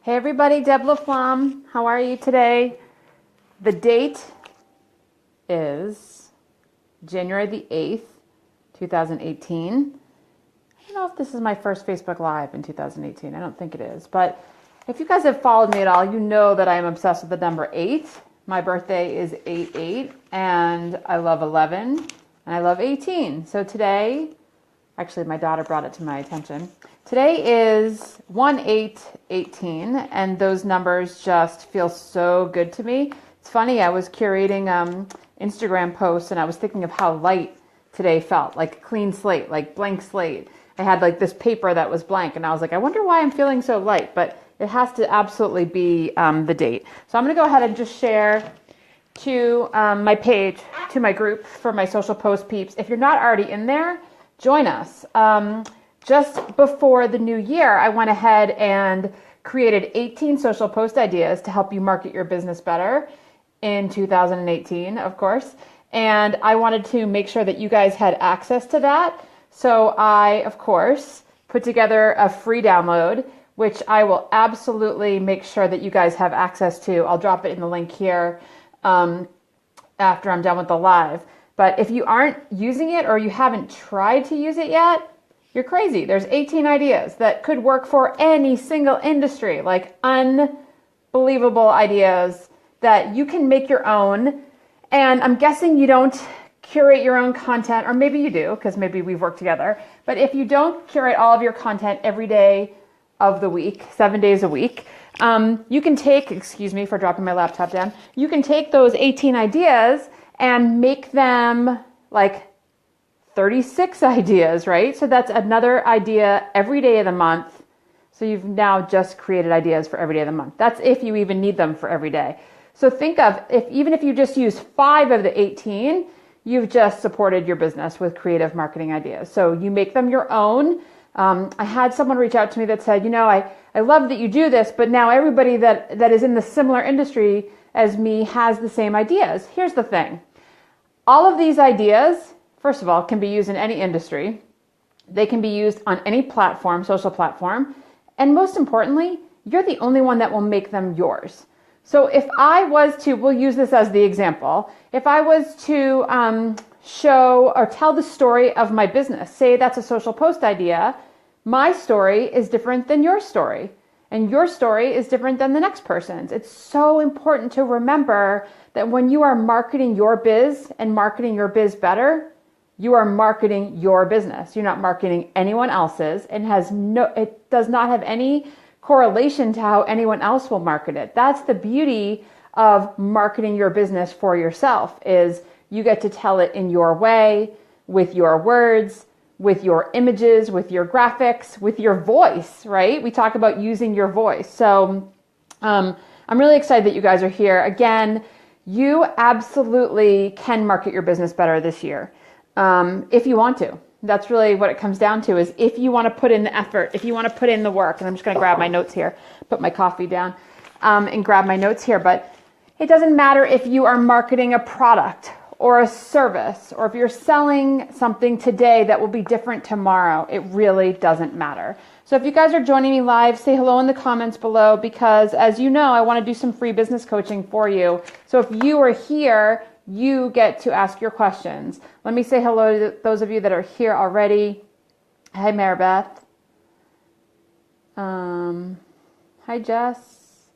Hey everybody, Deb LaFlamme. How are you today? The date is January the 8th, 2018. I don't know if this is my first Facebook Live in 2018. I don't think it is. But if you guys have followed me at all, you know that I am obsessed with the number 8. My birthday is 8/8, and I love 11, and I love 18. So today, actually my daughter brought it to my attention. Today is 1/8/18, and those numbers just feel so good to me. It's funny, I was curating Instagram posts, and I was thinking of how light today felt, like clean slate, like blank slate. I had like this paper that was blank, and I was like, I wonder why I'm feeling so light, but it has to absolutely be the date. So I'm going to go ahead and just share to my page, to my group for my social post peeps. If you're not already in there, join us. Just before the new year, I went ahead and created 18 social post ideas to help you market your business better in 2018, of course. And I wanted to make sure that you guys had access to that. So I, of course, put together a free download, which I will absolutely make sure that you guys have access to. I'll drop it in the link here after I'm done with the live. But if you aren't using it or you haven't tried to use it yet, you're crazy. There's 18 ideas that could work for any single industry, like unbelievable ideas that you can make your own. And I'm guessing you don't curate your own content, or maybe you do, because maybe we've worked together. But if you don't curate all of your content every day of the week, 7 days a week, you can take, excuse me for dropping my laptop down, you can take those 18 ideas and make them like 36 ideas, right? So that's another idea every day of the month. So you've now just created ideas for every day of the month. That's if you even need them for every day. So think of, even if you just use 5 of the 18, you've just supported your business with creative marketing ideas. So you make them your own. I had someone reach out to me that said, you know, I love that you do this, but now everybody that is in the similar industry as me has the same ideas. Here's the thing. All of these ideas, first of all, can be used in any industry. They can be used on any platform, social platform. And most importantly, you're the only one that will make them yours. So if I was to, we'll use this as the example. If I was to show or tell the story of my business, say that's a social post idea, my story is different than your story. And your story is different than the next person's. It's so important to remember that when you are marketing your biz and marketing your biz better, you are marketing your business. You're not marketing anyone else's, and it does not have any correlation to how anyone else will market it. That's the beauty of marketing your business for yourself, is you get to tell it in your way, with your words, with your images, with your graphics, with your voice, right? We talk about using your voice. So I'm really excited that you guys are here. Again, you absolutely can market your business better this year. If you want to. That's really what it comes down to, is if you want to put in the effort, if you want to put in the work. And I'm just going to grab my notes here, put my coffee down, and grab my notes here. But it doesn't matter if you are marketing a product or a service, or if you're selling something today that will be different tomorrow. It really doesn't matter. So if you guys are joining me live, say hello in the comments below, because as you know, I want to do some free business coaching for you. So if you are here, you get to ask your questions. Let me say hello to those of you that are here already. Hi, Maribeth. Hi, Jess.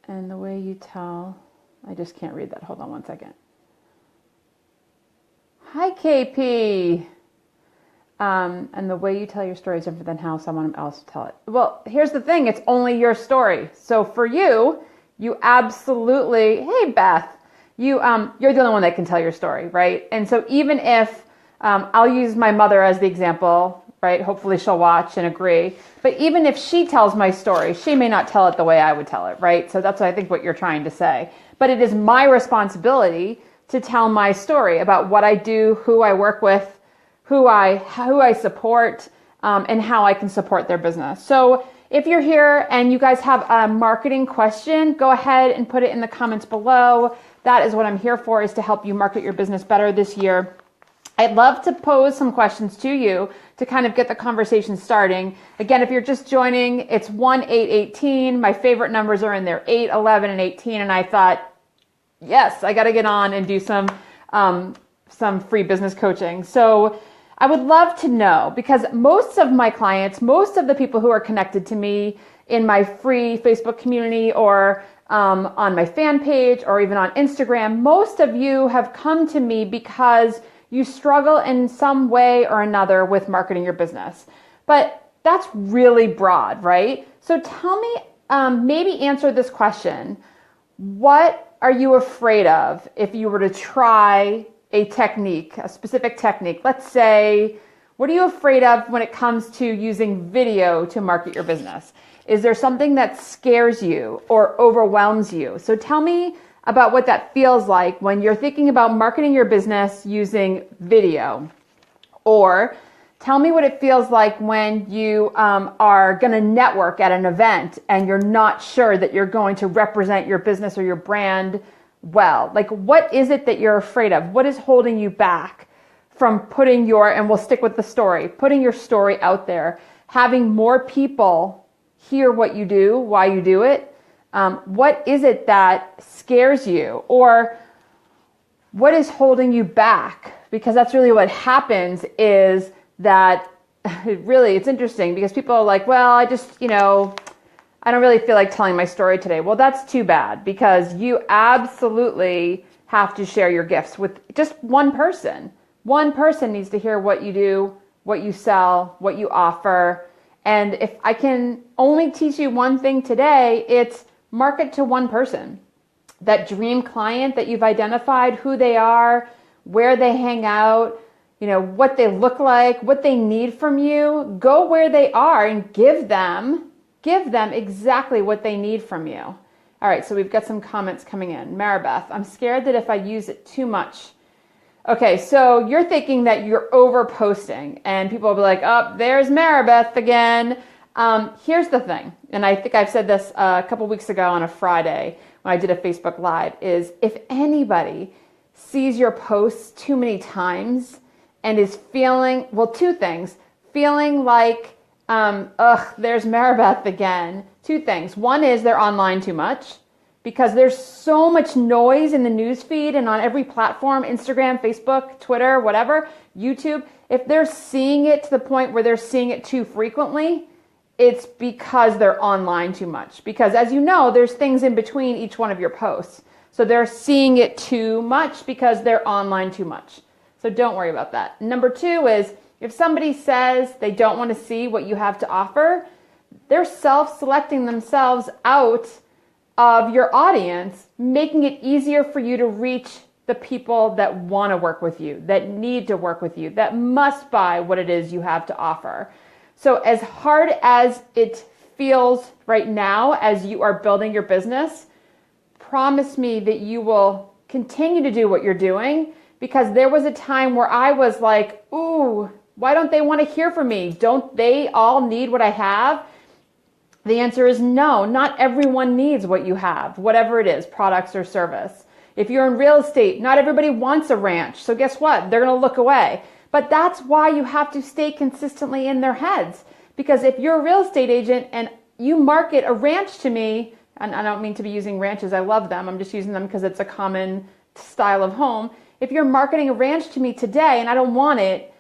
And the way you tell, I just can't read that. Hold on one second. Hi, KP. And the way you tell your story is different than how someone else will tell it. Well, here's the thing. It's only your story. So for you, you absolutely, hey Beth, you're the only one that can tell your story, right? And so even if, I'll use my mother as the example, right? Hopefully she'll watch and agree. But even if she tells my story, she may not tell it the way I would tell it, right? So that's, I think, what you're trying to say. But it is my responsibility to tell my story about what I do, who I work with, who I support, and how I can support their business. So if you're here and you guys have a marketing question, go ahead and put it in the comments below. That is what I'm here for, is to help you market your business better this year. I'd love to pose some questions to you to kind of get the conversation starting. Again, if you're just joining, it's 1-818. My favorite numbers are in there, 8, 11, and 18. And I thought, yes, I got to get on and do some free business coaching. So I would love to know, because most of my clients, most of the people who are connected to me in my free Facebook community or on my fan page or even on Instagram, most of you have come to me because you struggle in some way or another with marketing your business. But that's really broad, right? So tell me, maybe answer this question. What are you afraid of if you were to try a technique, a specific technique? Let's say, what are you afraid of when it comes to using video to market your business? Is there something that scares you or overwhelms you? So tell me about what that feels like when you're thinking about marketing your business using video. Or tell me what it feels like when you are going to network at an event and you're not sure that you're going to represent your business or your brand well. Like, what is it that you're afraid of? What is holding you back from putting and we'll stick with the story, putting your story out there, having more people hear what you do, why you do it? What is it that scares you? Or what is holding you back? Because that's really what happens, is that it's interesting because people are like, well, I just, I don't really feel like telling my story today. Well, that's too bad, because you absolutely have to share your gifts with just one person. One person needs to hear what you do, what you sell, what you offer. And if I can only teach you one thing today, it's market to one person. That dream client that you've identified, who they are, where they hang out, what they look like, what they need from you. Go where they are and give them exactly what they need from you. All right, so we've got some comments coming in. Maribeth, I'm scared that if I use it too much. Okay, so you're thinking that you're over posting and people will be like, oh, there's Maribeth again. Here's the thing, and I think I've said this a couple weeks ago on a Friday when I did a Facebook Live, is if anybody sees your posts too many times and is feeling, two things, feeling like, there's Maribeth again. Two things. One is they're online too much, because there's so much noise in the news feed and on every platform, Instagram, Facebook, Twitter, whatever, YouTube. If they're seeing it to the point where they're seeing it too frequently, it's because they're online too much. Because as you know, there's things in between each one of your posts. So they're seeing it too much because they're online too much. So don't worry about that. Number two is, if somebody says they don't want to see what you have to offer, they're self-selecting themselves out of your audience, making it easier for you to reach the people that want to work with you, that need to work with you, that must buy what it is you have to offer. So as hard as it feels right now as you are building your business, promise me that you will continue to do what you're doing, because there was a time where I was like, ooh, why don't they want to hear from me? Don't they all need what I have? The answer is no, not everyone needs what you have, whatever it is, products or service. If you're in real estate, not everybody wants a ranch. So guess what? They're going to look away. But that's why you have to stay consistently in their heads. Because if you're a real estate agent and you market a ranch to me, and I don't mean to be using ranches, I love them. I'm just using them because it's a common style of home. If you're marketing a ranch to me today and I don't want it,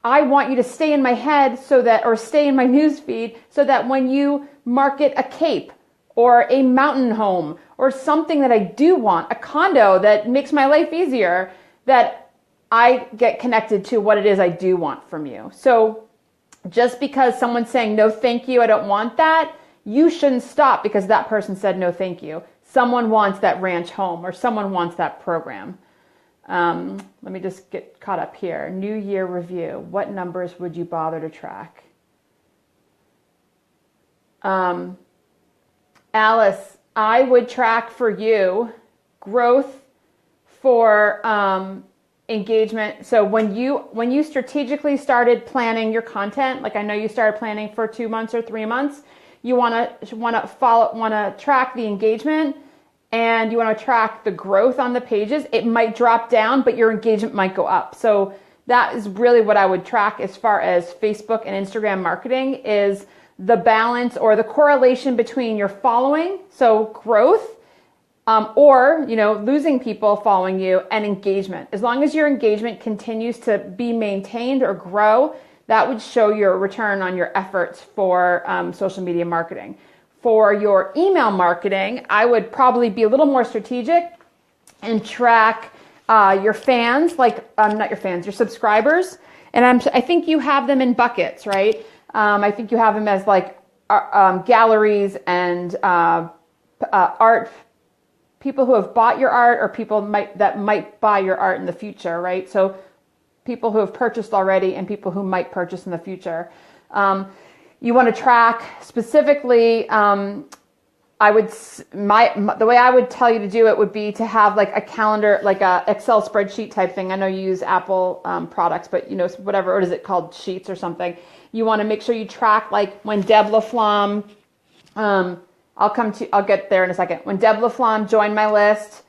I want you to stay in my head or stay in my news feed so that when you market a cape or a mountain home or something that I do want, a condo that makes my life easier, that I get connected to what it is I do want from you. So just because someone's saying, no, thank you, I don't want that, you shouldn't stop because that person said, no, thank you. Someone wants that ranch home or someone wants that program. Let me just get caught up here. New Year review. What numbers would you bother to track? Alice, I would track for you growth for engagement. So when you strategically started planning your content, like I know you started planning for 2 months or 3 months, you want to track the engagement and you want to track the growth on the pages. It might drop down, but your engagement might go up. So that is really what I would track as far as Facebook and Instagram marketing, is the balance or the correlation between your following, so growth, or, losing people following you, and engagement. As long as your engagement continues to be maintained or grow, that would show your return on your efforts for social media marketing. For your email marketing, I would probably be a little more strategic and track your fans, not your fans, your subscribers. And I think you have them in buckets, right? I think you have them as galleries and art, people who have bought your art, or people that might buy your art in the future, right? So people who have purchased already and people who might purchase in the future. You want to track specifically, the way I would tell you to do it would be to have a calendar, a Excel spreadsheet type thing. I know you use Apple products, but whatever, what is it called, Sheets or something. You want to make sure you track when Deb LaFlamme, I'll get there in a second. When Deb LaFlamme joined my list,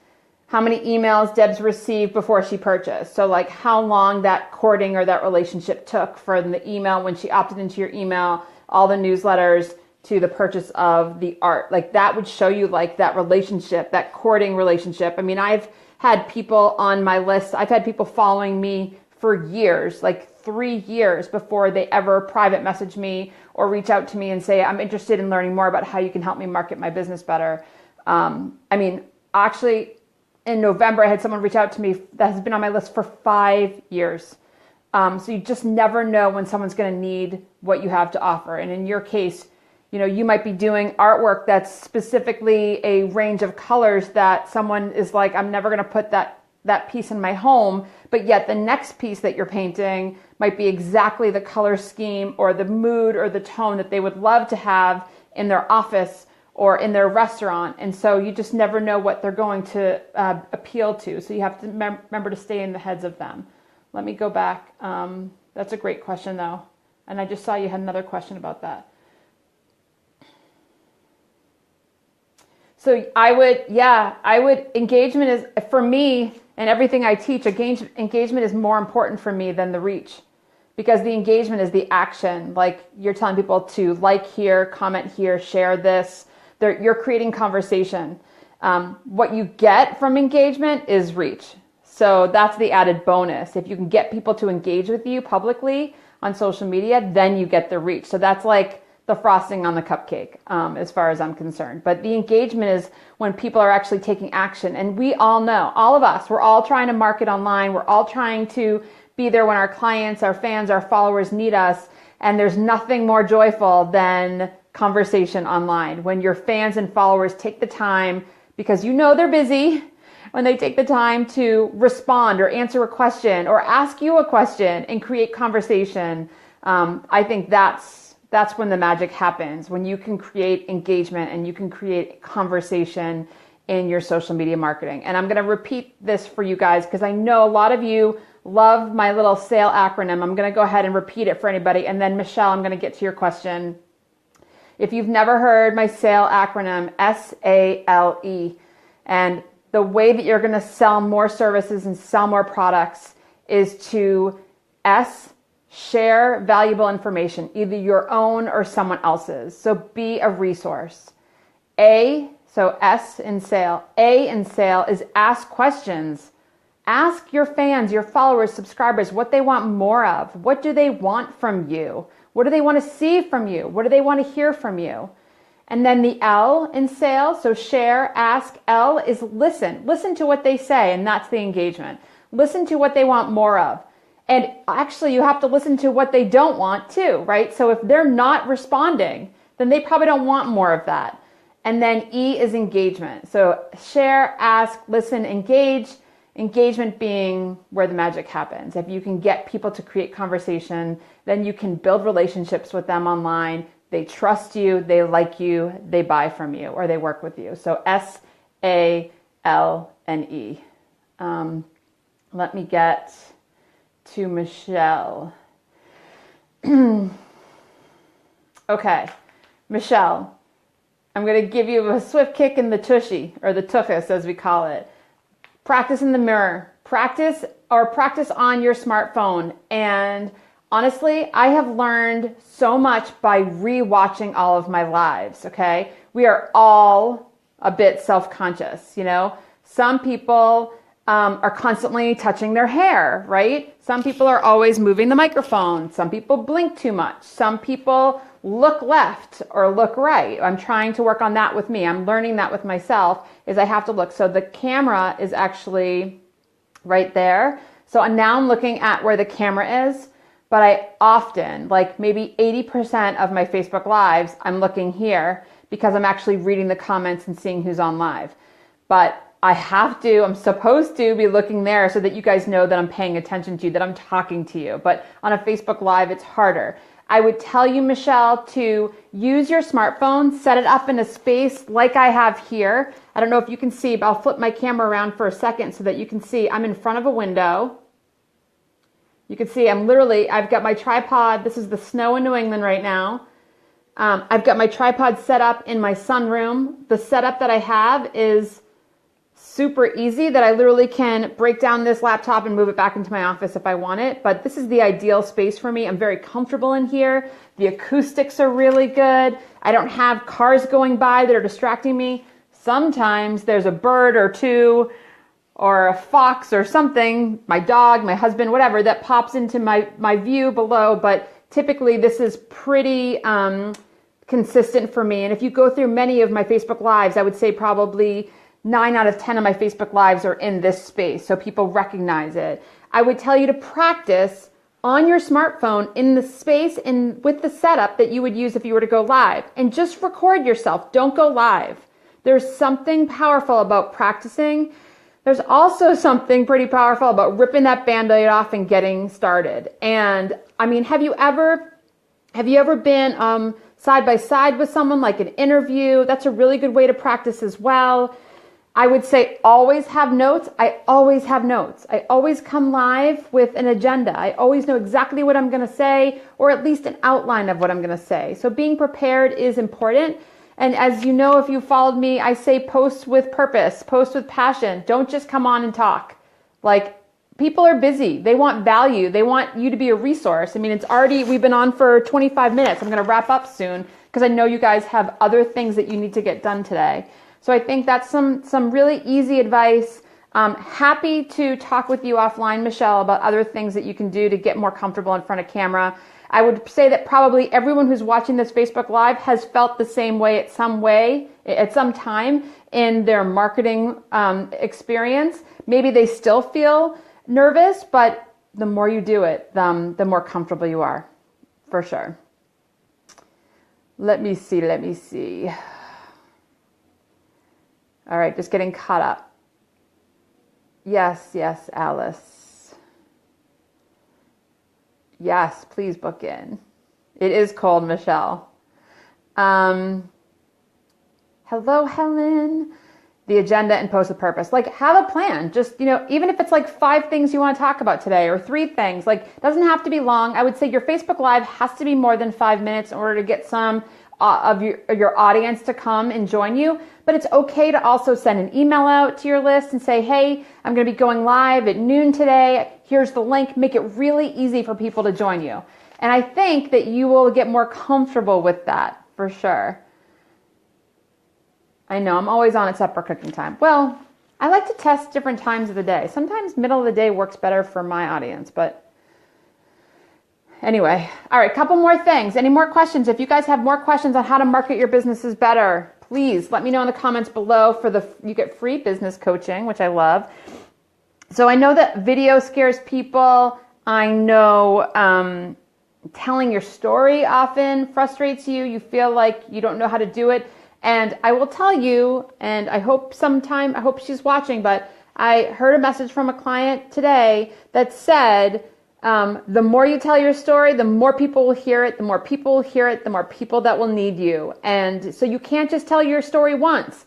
how many emails Deb's received before she purchased. So how long that courting or that relationship took from the email when she opted into your email, all the newsletters, to the purchase of the art. That would show you that relationship, that courting relationship. I mean, I've had people on my list, I've had people following me for years, 3 years before they ever private message me or reach out to me and say, I'm interested in learning more about how you can help me market my business better. Actually, in November, I had someone reach out to me that has been on my list for 5 years. So you just never know when someone's going to need what you have to offer. And in your case, you might be doing artwork that's specifically a range of colors that someone is I'm never going to put that piece in my home, but yet the next piece that you're painting might be exactly the color scheme or the mood or the tone that they would love to have in their office or in their restaurant. And so you just never know what they're going to appeal to. So you have to remember to stay in the heads of them. Let me go back. That's a great question though. And I just saw you had another question about that. So engagement is, for me and everything I teach, engagement is more important for me than the reach, because the engagement is the action. You're telling people to here, comment here, share this. You're creating conversation. What you get from engagement is reach. So that's the added bonus. If you can get people to engage with you publicly on social media, then you get the reach. So that's the frosting on the cupcake, as far as I'm concerned. But the engagement is when people are actually taking action. And we all know, all of us, we're all trying to market online. We're all trying to be there when our clients, our fans, our followers need us. And there's nothing more joyful than conversation online. When your fans and followers take the time, because they're busy, when they take the time to respond or answer a question or ask you a question and create conversation, I think that's when the magic happens, when you can create engagement and you can create conversation in your social media marketing. And I'm going to repeat this for you guys because I know a lot of you love my little SAIL acronym. I'm going to go ahead and repeat it for anybody. And then Michelle, I'm going to get to your question. If you've never heard my SAIL acronym, SALE, and the way that you're going to sell more services and sell more products is to share valuable information, either your own or someone else's. So be a resource. So S in SAIL. A in SAIL is ask questions. Ask your fans, your followers, subscribers what they want more of. What do they want from you? What do they want to see from you? What do they want to hear from you? And then the L in SAIL, so share, ask. L is listen. Listen to what they say, and that's the engagement. Listen to what they want more of. And actually, you have to listen to what they don't want too, right? So if they're not responding, then they probably don't want more of that. And then E is engagement. So share, ask, listen, engage. Engagement being where the magic happens. If you can get people to create conversation, then you can build relationships with them online. They trust you, they like you, they buy from you, or they work with you. So S, A, L, and E. Let me get to Michelle. Okay, Michelle, I'm going to give you a swift kick in the tushy, or the tuchus as we call it. Practice in the mirror. practice on your smartphone. And honestly, I have learned so much by rewatching all of my lives, okay? We are all a bit self-conscious, you know? Some people are constantly touching their hair, right? Some people are always moving the microphone. Some people blink too much. Some people look left or look right. I'm trying to work on that with me. I'm learning that with myself, is I have to look. So the camera is actually right there. So now I'm looking at where the camera is, but I often, like maybe 80% of my Facebook Lives, I'm looking here because I'm actually reading the comments and seeing who's on live. But I'm supposed to be looking there so that you guys know that I'm paying attention to you, that I'm talking to you. But on a Facebook Live, it's harder. I would tell you, Michelle, to use your smartphone, set it up in a space like I have here. I don't know if you can see, but I'll flip my camera around for a second so that you can see I'm in front of a window. You can see I've got my tripod. This is the snow in New England right now. I've got my tripod set up in my sunroom. The setup that I have is super easy, that I literally can break down this laptop and move it back into my office if I want it. But this is the ideal space for me. I'm very comfortable in here. The acoustics are really good. I don't have cars going by that are distracting me. Sometimes there's a bird or two or a fox or something, my dog, my husband, whatever, that pops into my view below. But typically this is pretty consistent for me. And if you go through many of my Facebook Lives, I would say probably 9 out of 10 of my Facebook Lives are in this space, so people recognize it. I would tell you to practice on your smartphone in the space and with the setup that you would use if you were to go live. And just record yourself. Don't go live. There's something powerful about practicing. There's also something pretty powerful about ripping that Band-Aid off and getting started. And I mean, have you ever been side by side with someone, like an interview? That's a really good way to practice as well. I would say always have notes. I always have notes. I always come live with an agenda. I always know exactly what I'm going to say, or at least an outline of what I'm going to say. So being prepared is important. And as you know, if you followed me, I say post with purpose, post with passion. Don't just come on and talk. Like, people are busy. They want value. They want you to be a resource. I mean, we've been on for 25 minutes. I'm going to wrap up soon because I know you guys have other things that you need to get done today. So I think that's some really easy advice. Happy to talk with you offline, Michelle, about other things that you can do to get more comfortable in front of camera. I would say that probably everyone who's watching this Facebook Live has felt the same way at some time in their marketing experience. Maybe they still feel nervous, but the more you do it, the more comfortable you are, for sure. Let me see. All right, just getting caught up. Yes, Alice. Yes, please book in. It is cold, Michelle. Hello, Helen. The agenda and post with purpose. Like, have a plan. Just, even if it's like 5 things you want to talk about today or 3 things, like, it doesn't have to be long. I would say your Facebook Live has to be more than 5 minutes in order to get some of your audience to come and join you. But it's okay to also send an email out to your list and say, hey, I'm going to be going live at noon today. Here's the link. Make it really easy for people to join you. And I think that you will get more comfortable with that, for sure. I know, I'm always on except for cooking time. Well, I like to test different times of the day. Sometimes middle of the day works better for my audience, but anyway. All right, couple more things. Any more questions? If you guys have more questions on how to market your businesses better, please let me know in the comments below. You get free business coaching, which I love. So I know that video scares people. I know telling your story often frustrates you. You feel like you don't know how to do it. And I will tell you, and I hope she's watching, but I heard a message from a client today that said, the more you tell your story, the more people will hear it. The more people will hear it, the more people that will need you. And so you can't just tell your story once.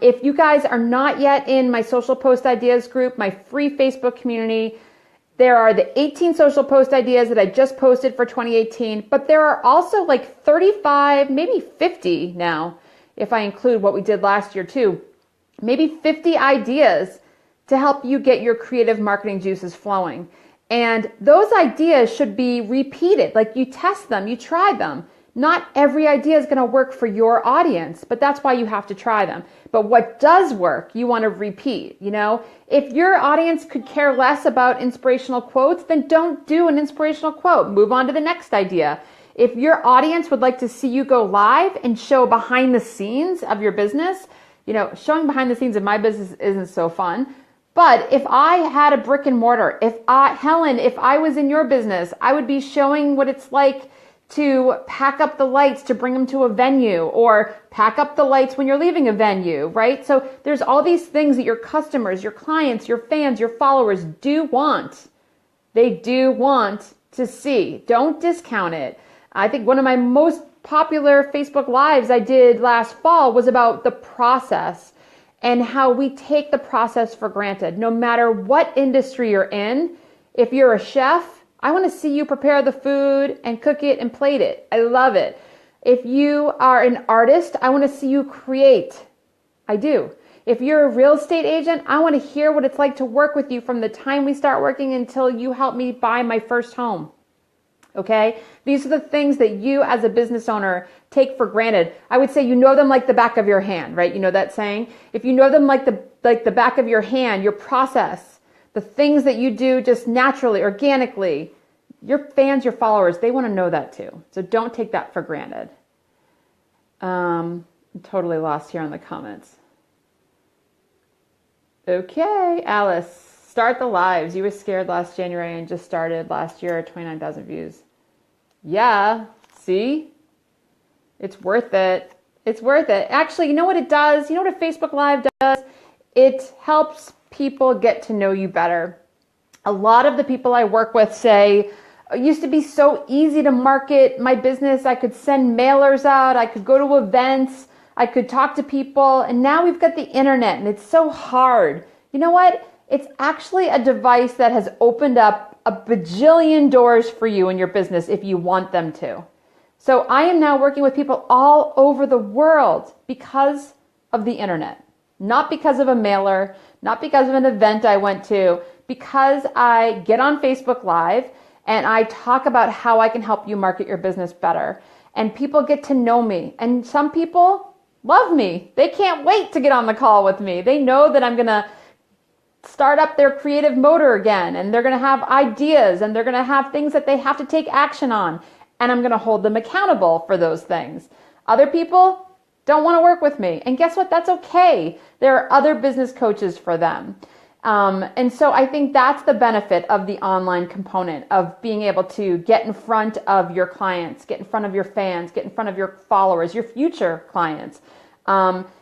If you guys are not yet in my social post ideas group, my free Facebook community, there are the 18 social post ideas that I just posted for 2018, but there are also like 35, maybe 50 now, if I include what we did last year too, maybe 50 ideas to help you get your creative marketing juices flowing. And those ideas should be repeated. Like, you test them, you try them. Not every idea is going to work for your audience, but that's why you have to try them. But what does work, you want to repeat. If your audience could care less about inspirational quotes, then don't do an inspirational quote. Move on to the next idea. If your audience would like to see you go live and show behind the scenes of your business, showing behind the scenes of my business isn't so fun. But if I had a brick and mortar, if I was in your business, I would be showing what it's like to pack up the lights to bring them to a venue, or pack up the lights when you're leaving a venue, right? So there's all these things that your customers, your clients, your fans, your followers do want. They do want to see. Don't discount it. I think one of my most popular Facebook Lives I did last fall was about the process and how we take the process for granted. No matter what industry you're in, if you're a chef, I want to see you prepare the food and cook it and plate it. I love it. If you are an artist, I want to see you create. I do. If you're a real estate agent, I want to hear what it's like to work with you from the time we start working until you help me buy my first home. Okay? These are the things that you as a business owner take for granted. I would say you know them like the back of your hand, right? You know that saying? If you know them like the back of your hand, your process, the things that you do just naturally, organically, your fans, your followers, they want to know that too. So don't take that for granted. I'm totally lost here on the comments. Okay, Alice, start the lives. You were scared last January and just started last year, 29,000 views. Yeah, see? It's worth it. It's worth it. Actually, you know what it does? You know what a Facebook Live does? It helps people get to know you better. A lot of the people I work with say, it used to be so easy to market my business. I could send mailers out. I could go to events. I could talk to people. And now we've got the internet and it's so hard. You know what? It's actually a device that has opened up a bajillion doors for you in your business if you want them to. So I am now working with people all over the world because of the internet. Not because of a mailer, not because of an event I went to, because I get on Facebook Live and I talk about how I can help you market your business better. And people get to know me. And some people love me. They can't wait to get on the call with me. They know that I'm going to start up their creative motor again, and they're going to have ideas, and they're going to have things that they have to take action on. And I'm going to hold them accountable for those things. Other people don't want to work with me. And guess what? That's okay. There are other business coaches for them. And so I think that's the benefit of the online component of being able to get in front of your clients, get in front of your fans, get in front of your followers, your future clients,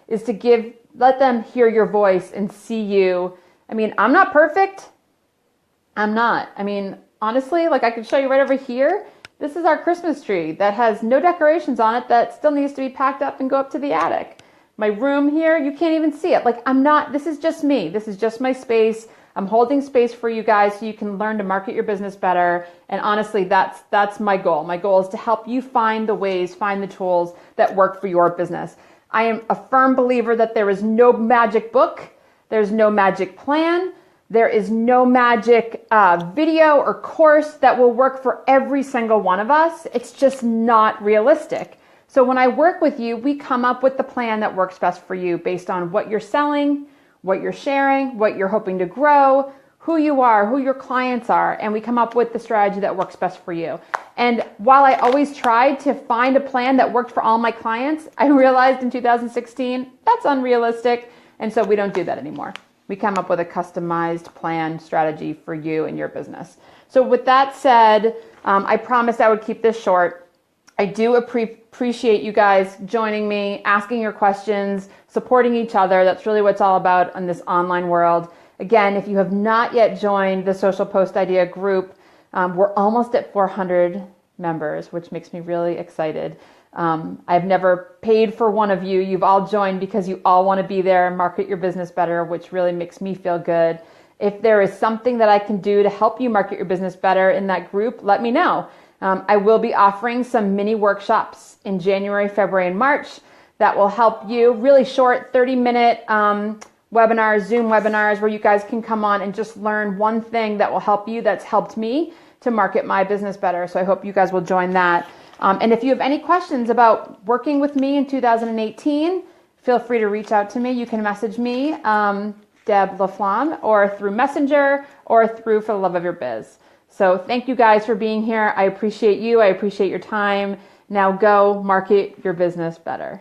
is to let them hear your voice and see you. I mean, I'm not perfect. I'm not. I mean, honestly, like I could show you right over here. This is our Christmas tree that has no decorations on it that still needs to be packed up and go up to the attic. My room here, you can't even see it. Like this is just me. This is just my space. I'm holding space for you guys so you can learn to market your business better. And honestly, that's my goal. My goal is to help you find the ways, find the tools that work for your business. I am a firm believer that there is no magic book. There's no magic plan. There is no magic video or course that will work for every single one of us. It's just not realistic. So when I work with you, we come up with the plan that works best for you based on what you're selling, what you're sharing, what you're hoping to grow, who you are, who your clients are, and we come up with the strategy that works best for you. And while I always tried to find a plan that worked for all my clients, I realized in 2016, that's unrealistic, and so we don't do that anymore. We come up with a customized plan strategy for you and your business. So with that said, I promised I would keep this short. I do appreciate you guys joining me, asking your questions, supporting each other. That's really what it's all about in this online world. Again, if you have not yet joined the Social Post Idea group, we're almost at 400 members, which makes me really excited. I've never paid for one of you. You've all joined because you all want to be there and market your business better, which really makes me feel good. If there is something that I can do to help you market your business better in that group, let me know. I will be offering some mini workshops in January, February, and March that will help you. Really short 30-minute webinars, Zoom webinars, where you guys can come on and just learn one thing that will help you, that's helped me to market my business better. So I hope you guys will join that. And if you have any questions about working with me in 2018, feel free to reach out to me. You can message me, Deb LaFlamme, or through Messenger, or through For the Love of Your Biz. So thank you guys for being here. I appreciate you. I appreciate your time. Now go market your business better.